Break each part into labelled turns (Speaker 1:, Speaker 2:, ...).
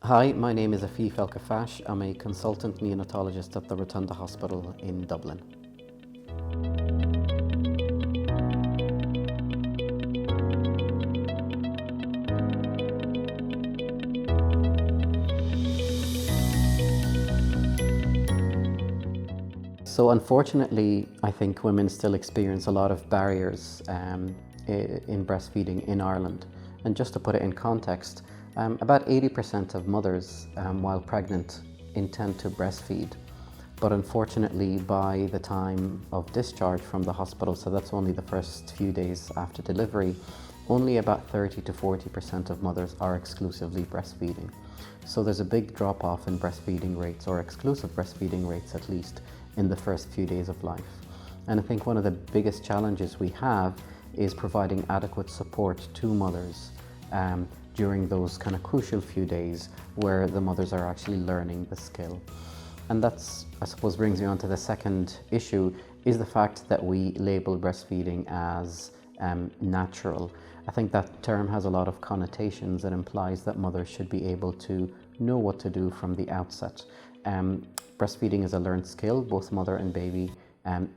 Speaker 1: Hi, my name is Afif El-Khuffash. I'm a consultant neonatologist at the Rotunda Hospital in Dublin. So unfortunately, I think women still experience a lot of barriers in breastfeeding in Ireland. And just to put it in context, about 80% of mothers while pregnant intend to breastfeed. But unfortunately, by the time of discharge from the hospital, so that's only the first few days after delivery, only about 30 to 40% of mothers are exclusively breastfeeding. So there's a big drop off in breastfeeding rates, or exclusive breastfeeding rates at least, in the first few days of life. And I think one of the biggest challenges we have is providing adequate support to mothers during those kind of crucial few days where the mothers are actually learning the skill. And that's, I suppose, brings me on to the second issue, is the fact that we label breastfeeding as natural. I think that term has a lot of connotations and implies that mothers should be able to know what to do from the outset. Breastfeeding is a learned skill. Both mother and baby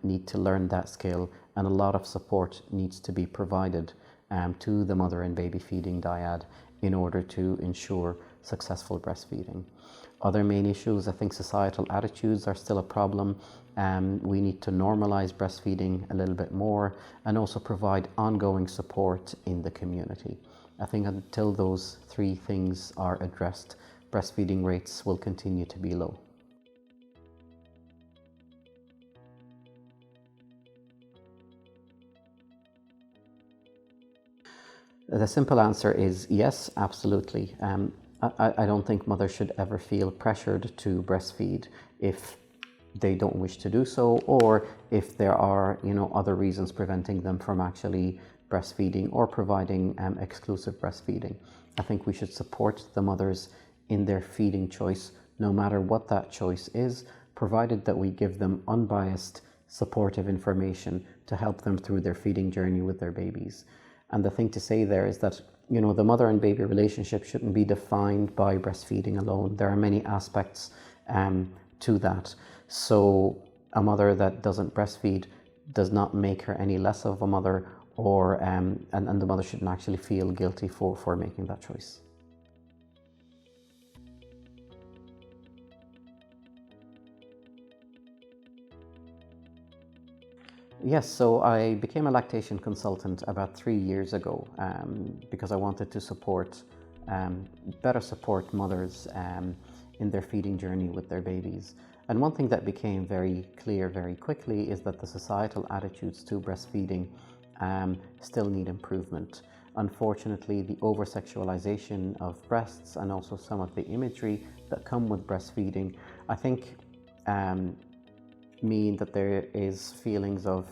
Speaker 1: need to learn that skill, and a lot of support needs to be provided to the mother and baby feeding dyad in order to ensure successful breastfeeding. Other main issues, I think societal attitudes are still a problem. We need to normalize breastfeeding a little bit more and also provide ongoing support in the community. I think until those three things are addressed, breastfeeding rates will continue to be low. The simple answer is yes, absolutely. I don't think mothers should ever feel pressured to breastfeed if they don't wish to do so, or if there are, other reasons preventing them from actually breastfeeding or providing exclusive breastfeeding. I think we should support the mothers in their feeding choice, no matter what that choice is, provided that we give them unbiased, supportive information to help them through their feeding journey with their babies. And the thing to say there is that, the mother and baby relationship shouldn't be defined by breastfeeding alone. There are many aspects to that. So a mother that doesn't breastfeed does not make her any less of a mother, or and the mother shouldn't actually feel guilty for making that choice. Yes, so I became a lactation consultant about 3 years ago because I wanted to better support mothers in their feeding journey with their babies. And one thing that became very clear very quickly is that the societal attitudes to breastfeeding still need improvement. Unfortunately, the over-sexualization of breasts and also some of the imagery that come with breastfeeding, I think mean that there is feelings of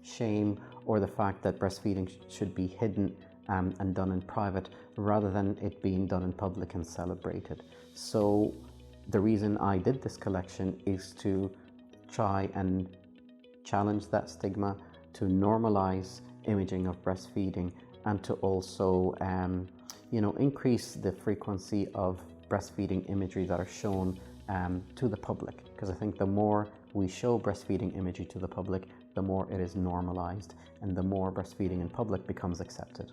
Speaker 1: shame, or the fact that breastfeeding should be hidden and done in private rather than it being done in public and celebrated. So the reason I did this collection is to try and challenge that stigma, to normalize imaging of breastfeeding, and to also increase the frequency of breastfeeding imagery that are shown to the public, because I think the more we show breastfeeding imagery to the public, the more it is normalized and the more breastfeeding in public becomes accepted.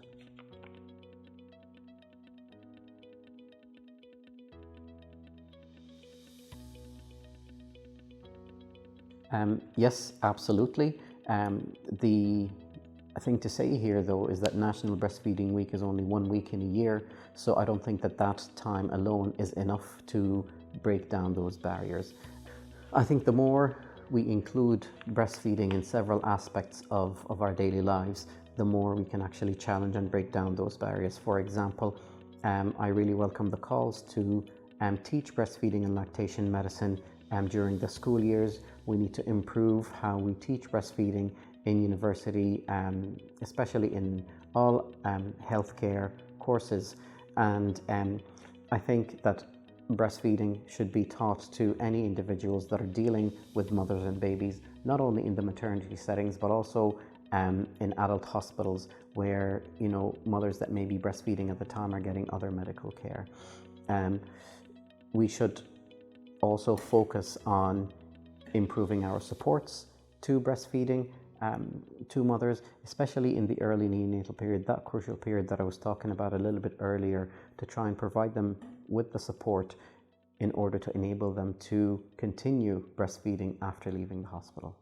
Speaker 1: Yes, absolutely. The thing to say here, though, is that National Breastfeeding Week is only 1 week in a year, so I don't think that time alone is enough to break down those barriers. I think the more we include breastfeeding in several aspects of our daily lives, the more we can actually challenge and break down those barriers. For example, I really welcome the calls to teach breastfeeding and lactation medicine during the school years. We need to improve how we teach breastfeeding in university, especially in all healthcare courses. And I think that breastfeeding should be taught to any individuals that are dealing with mothers and babies, not only in the maternity settings, but also in adult hospitals where, mothers that may be breastfeeding at the time are getting other medical care. We should also focus on improving our supports to breastfeeding to mothers, especially in the early neonatal period, that crucial period that I was talking about a little bit earlier, to try and provide them with the support in order to enable them to continue breastfeeding after leaving the hospital.